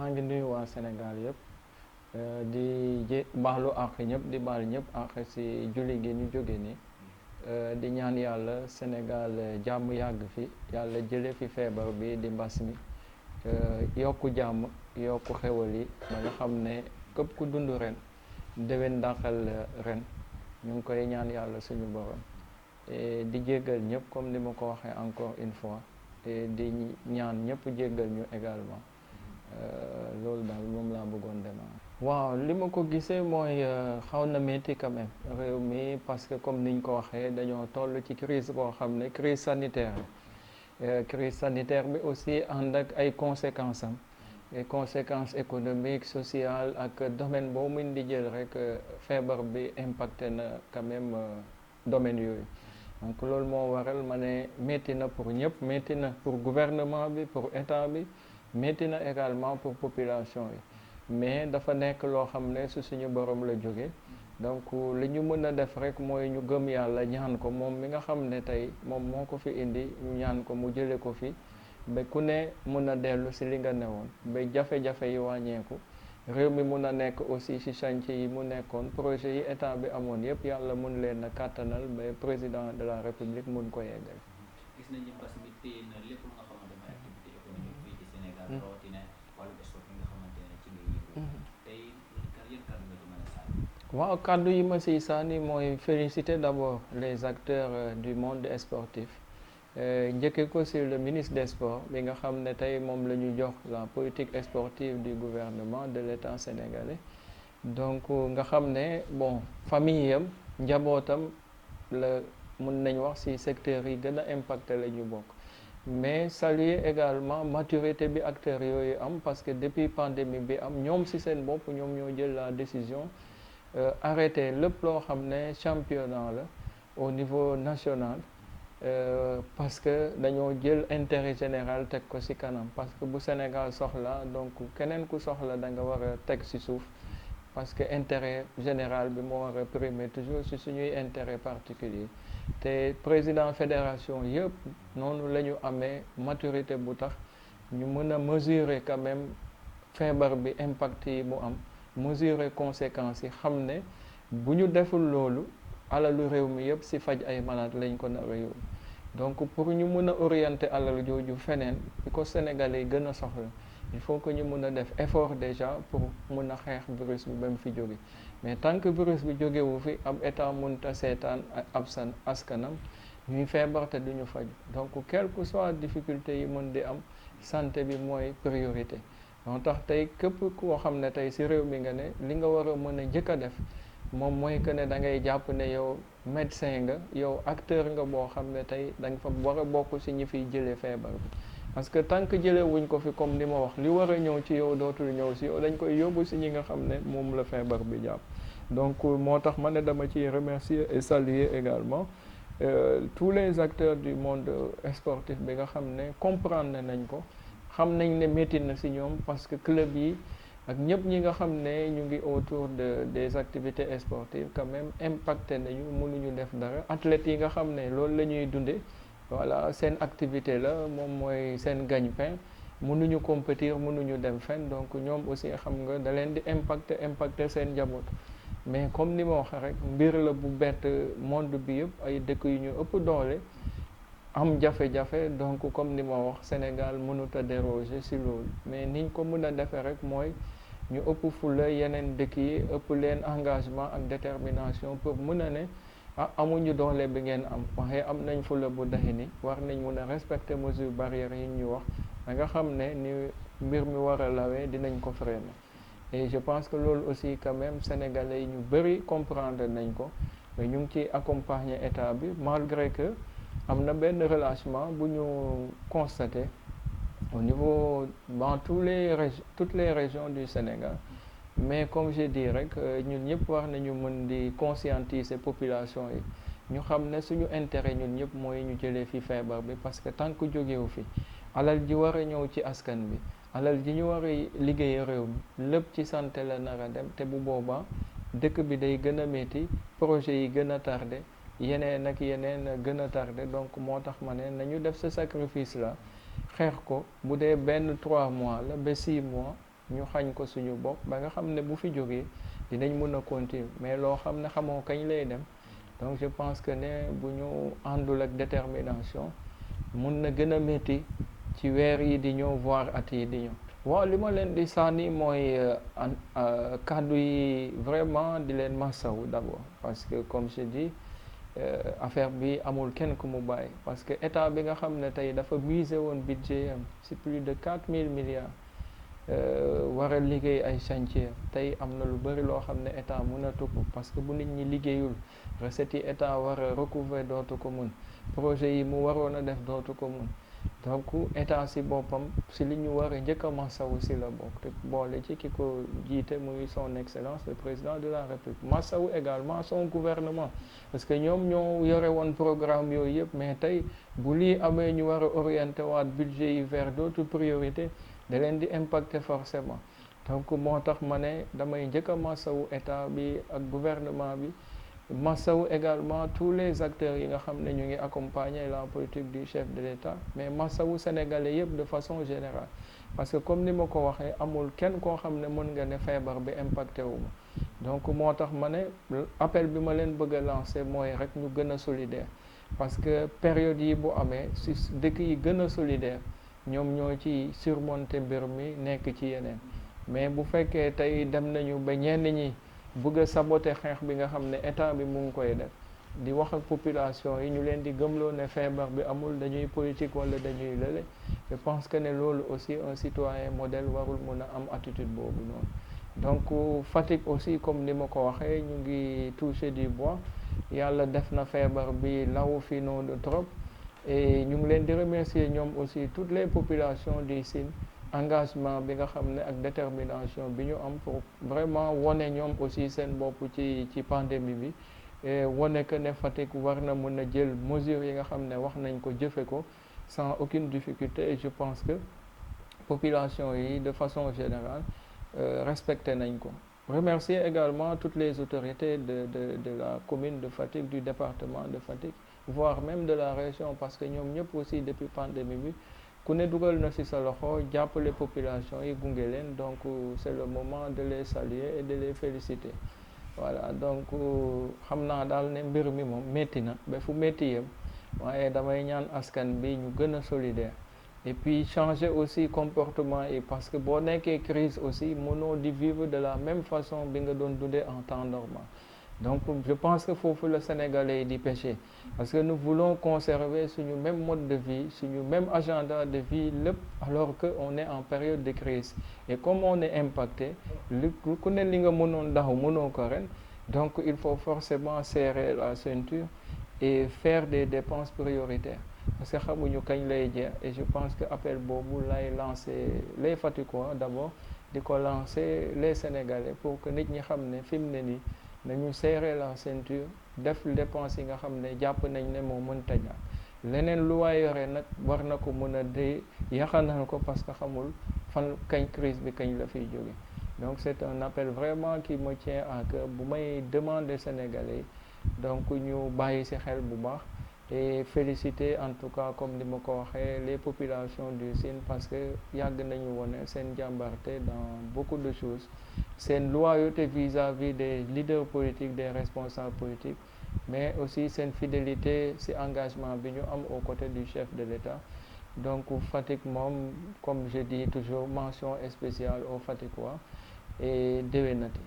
maa ngi nuyu waa Sénégal yëpp di baalu àq ñëpp di baal ñëpp àq si julli gi ñu jóge ni di ñaan yàlla Sénégal jàmm yàgg fi yàlla jële fi feebar bi di mbas mi yokku jàmm yokku xewal yi ba nga xam ne képp ku dund ren déwén dàqal ren ñu ngi koy ñaan yàlla suñu borom di jéggal ñëpp comme ni ma ko waxee encore une fois di ñaan ñëpp jéggal ñu également loolu daal moom laa bëggoon démarrer. waaw li ma ko gisee mooy xaw na métti quand même réew mi parce que comme niñ ko waxee dañoo toll ci crise boo xam ne crise sanitaire la crise sanitaire bi aussi ànd ak ay conséquences am et conséquences économiques sociales ak domaine boo mun di jël rek feebar bi impacté na quand même domaine yooyu donc loolu moo waral ma ne métti na pour ñëpp métti na pour gouvernement bi pour état bi métti na également pour population yi mais dafa nekk loo xam ne su suñu borom la jóge donc li ñu mën a def rek mooy ñu gëm yàlla ñaan ko moom mi nga xam ne tey moom moo ko fi indi ñu ñaan ko mu jële ko fi ba ku ne mën a dellu si li nga newoon ba jafe-jafe yi wàññeeku réew mi mun a nekk aussi ci chantier yi mu nekkoon projet yi état bi amoon yëpp yàlla mun leen a kàttanal ba président de la république mun ko yeggal. gis nañu mbas mi téye na lépp lu nga xamante ne activité économique fii ci Sénégal rawatina wàllu sport yi nga xamante ne ci ngay yëngu tey yan kàddu nga ci mën a sànni. waaw kàddu yi ma siy sànni mooy féliciter d'abord les acteurs du monde sportif njëkke ko sur le ministre des sports bi nga xam ne tey moom la ñu jox la politique sportive du gouvernement de l'État sénégalais donc nga xam ne bon famille yam njabootam la mun nañ wax ci secteurs yi gën a impacté la ñu bokk mais saluer également maturité bi acteurs yooyu am parce que depuis pandémie bi am ñoom ci seen bopp ñoom ñoo jël la décision arrêter lépp loo xam ne championnat la au niveau national parce que dañoo jël intérêt général teg ko ci kanam parce que bu Sénégal soxla donc keneen ku soxla da nga war a teg ci suuf parce que intérêt général bi moo war a primer toujours ci suñuy intérêt particulier te président fédération yëpp noonu la ñu amee maturité bu tax ñu mën a mesurer quand même feebar bi impact yi mu am mesurer conséquences yi xam ne bu ñu deful loolu alalu réew mi yëpp ci faj ay malade lañ ko nar a yóbbu donc pour ñu mën a orienter alal jooju feneen bi ko Sénégalais yi gën a soxla il faut que ñu mën a def effort déjà pour mën a xeex virus bi ba mu fi jóge mais tant que virus bi jógewu fi ab état mënta seetaan ab askanam ñuy feebar te duñu faj donc quelle que soit difficulté yi mën di am santé bi mooy priorité moo tax tey képp koo xam ne tey ci réew mi nga ne li nga war a mën a njëkk a def moom mooy que ne da ngay jàpp ne yow médecin nga yow acteur nga boo xam ne tey da nga fa war a bokk ci ñi fiy jëlee feebar bi parce que tant que jëlee wuñ ko fi comme ni ma wax li war a ñëw ci yow dootul ñëw ci yow dañ koy yóbbu ci ñi nga xam ne moom la feebar bi jàpp donc moo tax ma ne dama ciy remercier et saluer également tous les acteurs du monde sportif bi nga xam ne comprendre nañ ko xam nañ ne métti na ci ñoom parce que club yi ak ñëpp ñi nga xam ne ñu ngi autour des activités sportives quand même impacté nañu mënuñu def dara athlètes yi nga xam ne loolu la ñuy dundee voilà seen activité la moom mooy seen gagne-pain mënuñu compétir mënuñu dem fenn donc ñoom aussi xam nga da leen di impacter seen njaboot mais comme ni ma wax rek mbir la bu bett monde bi yëpp ay dëkk yu ñu ëpp doole am jafe-jafe donc comme ni ma wax Sénégal mënut a déroger ci loolu mais niñ ko mën a defee rek mooy ñu ëpp fula yeneen dëkk yi ëpp leen engagement ak détermination pour mën a ne amuñu doole bi ngeen am waxee am nañ fula bu daxi ni war nañ mën a respecter mesures barrières yi ñu wax da nga xam ne ni mbir mi war a lawee dinañ ko freiner et je pense que loolu aussi quand même sénégalais yi ñu bëri comprendre nañ ko mais ñu ngi ci accompagner état bi malgré que am na benn relâchement bu ñu constaté au niveau dans toutes les régions du Sénégal mais comme j'ai dit rek ñun ñëpp war nañu mën di conscientiser population yi ñu xam ne suñu intérêt ñun ñëpp mooy ñu jëlee fi feebar bi parce que tant que jógewu fi alal ji war a ñëw ci askan bi alal ji ñu war a liggéey réew mi lépp ci santé la nar a dem te bu boobaa dëkk bi day gën a métti projet yi gën a tardé yeneen ak yeneen gën a tardé donc moo tax ma ne nañu def ce sacrifice là xeex ko bu dee benn 3 mois la ba 6 mois ñu xañ ko suñu bopp ba nga xam ne bu fi jógee dinañ mën a continuer mais loo xam ne xamoo kañ lay dem donc je pense que ne bu ñu àndul ak détermination mun na gën a métti ci weer yi di ñëw voire at yi di ñëw. waaw li ma leen di sànni mooy kàddu yi vraiment di leen massawu d'abord parce que comme je dis affaire bi amul kenn ku mu bàyyi parce que état bi nga xam ne tey dafa miser woon budget am ci plus de 4000 milliards war a liggéey ay chantier tey am na lu bëri loo xam ne état mënatu ko parce que bu nit ñi liggéeyul recettes yi état war a recouvrer dootu ko mun projet yi mu waroon a def dootu ko mun donc état si boppam si li ñu war a njëkk a massawu si la bokk te boole ci ki ko jiite muy son excellence le président de la république massawu également son gouvernement parce que ñoom ñoo yore woon programme yooyu yëpp mais tey bu lii amee ñu war a orienté waat budget yi vers d'autres priorités da leen di impacter forcément donc moo tax ma ne damay njëkk a massawu état bi ak gouvernement bi massawu également tous les acteurs yi nga xam ne ñu ngi accompagner la politique du chef de l'État mais massawu sénégalais yëpp de façon générale parce que comme ni ma ko waxee amul kenn koo xam ne mën nga ne feebar bi impacté wu ma donc moo tax ma ne appel bi ma leen bëgg a lancer mooy rek ñu gën a solidaire parce que période yi bu amee si dëkk yi gën a solidaire ñoom ñoo ci surmonter mbir mi nekk ci yeneen mais bu fekkee tey dem nañu ba ñenn ñi bëgg a saboter xeex bi nga xam ne état bi mu ngi koy def di wax ak population yi ñu leen di gëmloo ne feebar bi amul dañuy politique wala dañuy lële je pense que ne loolu aussi un citoyen modèle warul mun a am attitude boobu noonu donc Fatick aussi comme ni ma ko waxee ñu ngi toucher du bois yàlla def na feebar bi law fi noonu trop et ñu ngi leen di remercier ñoom aussi toutes les populations du Sine engagement bi nga xam ne ak détermination bi ñu am pour vraiment wone ñoom aussi seen bopp ci pandémie bi et wone que ne Fatick war na mën a jël mesures yi nga xam ne wax nañ ko jëfe ko sans aucune difficulté et je pense que population yi de façon générale respecté nañ ko. Remercier également toutes les autorités de la commune de Fatick, du département de Fatick, voire même de la région parce que ñoom ñëpp aussi depuis pandémie bi ku ne dugal na ci sa loxo jàppale population yi gunge leen donc c'est le moment de les saluer et de les féliciter voilà donc xam naa daal ne mbir mi moom métti na ba fu métti yem waaye damay ñaan askan bi ñu gën a solidaire et puis changer aussi comportement yi parce que boo nekkee crise aussi mënoo di vivre de la même façon bi nga doon dundee en temps normal donc je pense que foofu le Sénégalais yi di péché parce que nous voulons conserver suñu même mode de vie suñu même agenda de vie lépp alors que on est en période de crise et comme on est impacté li ku ne li nga mënoon daaw mënoo ko ren donc il faut forcément serrer la ceinture et faire des dépenses prioritaires parce que xamuñu kañ lay jeex et je pense que appel boobu lay lancer les Fatickois d'abord di ko lancer les Sénégalais pour que nit ñi xam ne fi mu ne nii nañu serrer la ceinture def dépenses yi nga xam ne jàpp nañ ne moo mënta ñàkk leneen lu waay yore nag war na ko mën a de yaxanal ko parce que xamul fan kañ crise bi kañ la fiy jóge donc c'est un appel vraiment qui me tient à cœur bu may demander Sénégalais donc ñu bàyyi ci xel bu baax et féliciter en tout cas comme ni ma ko waxee les populations du Sine parce que yàgg nañu wone seen jàmbarte dans beaucoup de choses seen loyauté vis-à-vis des leaders politiques des responsables politiques mais aussi seen fidélité ci engagement bi ñu am aux côtés du chef de l'État donc Fatick moom comme je dis toujours mention spéciale aux Fatickois et déwénati